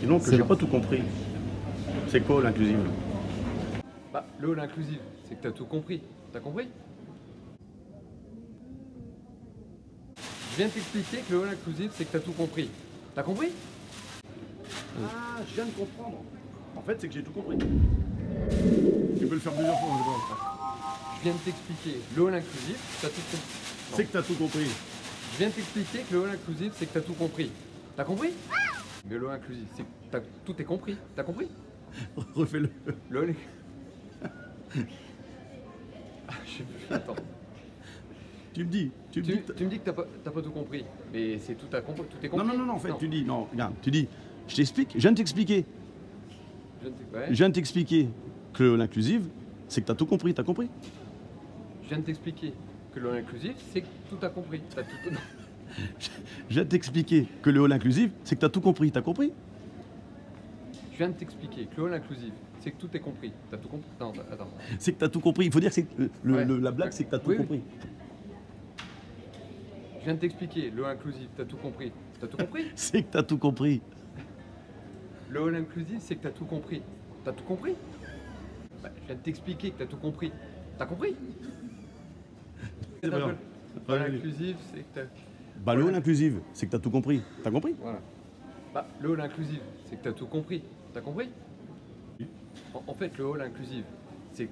Et donc, j'ai pas tout compris. C'est quoi l'inclusive? Bah, le hall inclusif, c'est que t'as tout compris. T'as compris? Je viens de t'expliquer que le hall inclusif, c'est que t'as tout compris. T'as compris? Ah, je viens de comprendre. En fait, c'est que j'ai tout compris. Tu peux le faire plusieurs fois, je pense. Je viens de t'expliquer le hall inclusif, t'as tout compris. C'est que t'as tout compris. Je viens de t'expliquer que le hall inclusif, c'est que t'as tout compris. T'as compris? Mais le hall inclusif, c'est que tout est compris. T'as compris? Refais-le. Le hall... Ah, je sais plus, attends. Tu me dis. Tu me dis que t'as pas tout compris. Mais c'est tout est compris. Non, en fait, tu dis, non, regarde, tu dis, je t'explique, je viens de t'expliquer. Ouais. Je viens de t'expliquer que l'inclusive, c'est que t'as tout compris, t'as compris? Je viens de t'expliquer que le hall inclusif, c'est que tout a compris. T'as tout... Je viens de t'expliquer que le hall inclusif, c'est que t'as tout compris, t'as compris? Je viens de t'expliquer que le hall inclusif, c'est que tout est compris. T'as tout compris? Non, attends. C'est que t'as tout compris. Il faut dire que c'est Ouais. la blague, c'est que t'as tout Oui, compris. Je viens de t'expliquer le hall inclusif, t'as tout compris. T'as tout compris? C'est que t'as tout compris. Le hall inclusif, c'est que t'as tout compris. T'as tout compris? Bah, je viens de t'expliquer que t'as tout compris. T'as compris? C'est pas grave. Le hall inclusif, c'est que t'as... Bah, le hall inclusive, c'est que t'as tout compris. T'as compris? Voilà. Bah, le hall inclusif, c'est que t'as tout compris. T'as compris? En fait, le hall inclusif, c'est...